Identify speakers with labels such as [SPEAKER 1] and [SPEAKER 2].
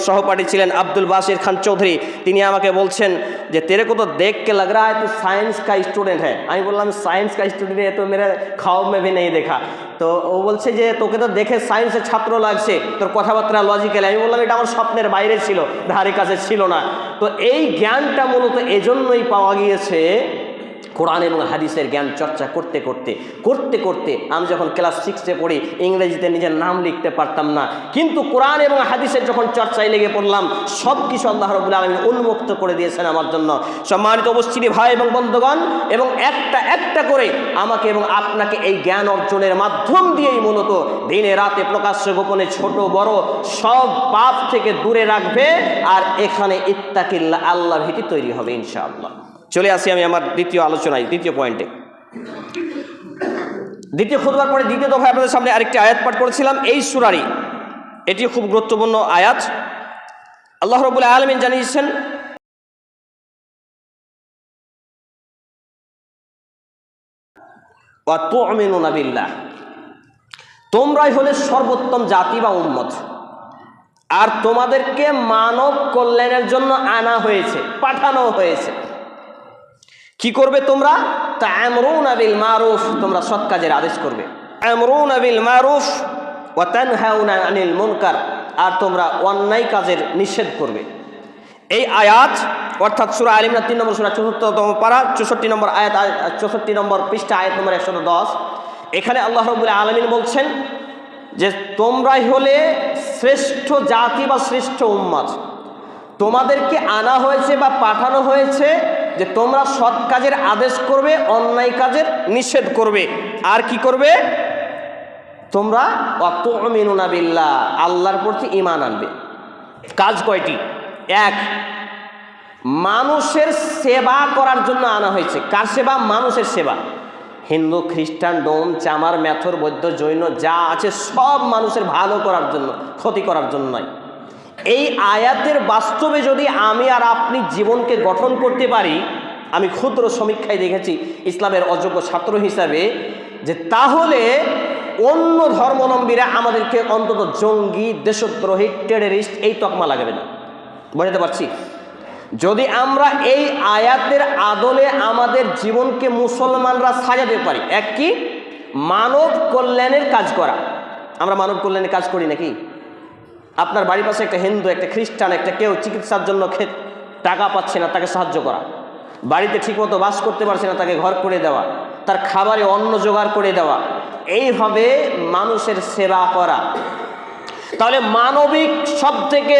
[SPEAKER 1] সহপাঠী ছিলেন আব্দুল বাসির খান চৌধুরী, তিনি আমাকে বলছেন যে তেরে কো তো দেখ কে লাগ রা হ্যায় তু সায়েন্স কা স্টুডেন্ট হ্যাঁ। আমি বললাম সায়েন্স কা স্টুডেন্ট হ্যায় তো মেরে খাওয়া মে ভি নেই দেখা। তো ও বলছে যে তোকে তো দেখে সায়েন্সের ছাত্র লাগছে, তোর কথাবার্তা লজিক্যাল। আমি বললাম এটা আমার স্বপ্নের বাইরে ছিল, ধারে কাছে ছিল না। তো এই জ্ঞানটা মূলত এজন্যই পাওয়া গিয়েছে কোরআন এবং হাদিসের জ্ঞান চর্চা করতে করতে করতে করতে। আমি যখন ক্লাস 6-এ পড়ি ইংরেজিতে নিজের নাম লিখতে পারতাম না, কিন্তু কোরআন এবং হাদিসের যখন চর্চায় লেগে পড়লাম সব কিছু আল্লাহ রাব্বুল আলামিন উন্মুক্ত করে দিয়েছেন আমার জন্য। সম্মানিত উপস্থিতি ভাই এবং বন্ধুগণ, এবং একটা একটা করে আমাকে এবং আপনাকে এই জ্ঞান অর্জনের মাধ্যম দিয়েই মূলত দিনে রাতে প্রকাশ্য গোপনে ছোট বড় সব পাপ থেকে দূরে রাখবে। আর এখানে ইত্তাকিল্লাহ, আল্লাহ ভীতি তৈরি হবে ইনশাআল্লাহ। চলে আসি আমি আমার দ্বিতীয় আলোচনায়, দ্বিতীয় পয়েন্টে। দ্বিতীয় খুতবার পরে দ্বিতীয় দফায় আপনাদের সামনে আরেকটি আয়াত পাঠ করেছিলাম এই সূরারই। এটি খুব গুরুত্বপূর্ণ আয়াত। আল্লাহ রাব্বুল আলামিন জানিয়েছেন ওয়া তু'মিনুনা বিল্লাহ, তোমরাই হলে সর্বোত্তম জাতি বা উম্মত, আর তোমাদেরকে মানব কল্যাণের জন্য আনা হয়েছে, পাঠানো হয়েছে। কি করবে তোমরা? তা'মুরুনা বিল মারুফ, তোমরা সৎ কাজের আদেশ করবে। তা'মুরুনা বিল মারুফ ওয়া তানহাউনা আনিল মুনকার, আর তোমরা অন্যায় কাজের নিষেধ করবে। এই আয়াত অর্থাৎ সূরা আল ইমরান 3 নম্বর সূরা 74তম পারা 64 নম্বর আয়াত, 64 নম্বর পৃষ্ঠা আয়াত নম্বর 110। এখানে আল্লাহ রাব্বুল আলামিন বলছেন যে তোমরাই হলে শ্রেষ্ঠ জাতি বা শ্রেষ্ঠ উম্মত, তোমাদেরকে আনা হয়েছে বা পাঠানো হয়েছে যে তোমরা সৎ কাজের আদেশ করবে, অন্যায় কাজের নিষেধ করবে। আর কি করবে? তোমরা ওয়া তু'মিনুনা বিল্লাহ, আল্লাহর প্রতি ঈমান আনবে। কাজ কয়টি? এক, মানুষের সেবা করার জন্য আনা হয়েছে। কার সেবা? মানুষের সেবা। হিন্দু, খ্রিস্টান, ডোম, চামার, মেথর, বৌদ্ধ, জৈন যা আছে সব মানুষের ভালো করার জন্য, ক্ষতি করার জন্য নয়। এই আয়াতের বাস্তবে যদি আমি আর আপনি জীবনকে গঠন করতে পারি, আমি ক্ষুদ্র সমীক্ষায় দেখেছি ইসলামের অযোগ্য ছাত্র হিসাবে, যে তাহলে অন্য ধর্মাবলম্বীরা আমাদেরকে অন্তত জঙ্গি, দেশদ্রোহী, টেররিস্ট এই তকমা লাগাবে না। বুঝতে পারছি? যদি আমরা এই আয়াতের আদলে আমাদের জীবনকে মুসলমানরা সাজাতে পারি। এক কি? মানব কল্যাণের কাজ করা। আমরা মানব কল্যাণের কাজ করি নাকি? আপনার বাড়ির পাশে একটা হিন্দু, একটা খ্রিস্টান, একটা কেউ চিকিৎসার জন্য টাকা পাচ্ছে না, তাকে সাহায্য করা। বাড়িতে ঠিকমতো বাস করতে পারছে না, তাকে ঘর করে দেওয়া, তার খাবারে অন্ন জোগাড় করে দেওয়া, এইভাবে মানুষের সেবা করা। তাহলে মানবিক সব থেকে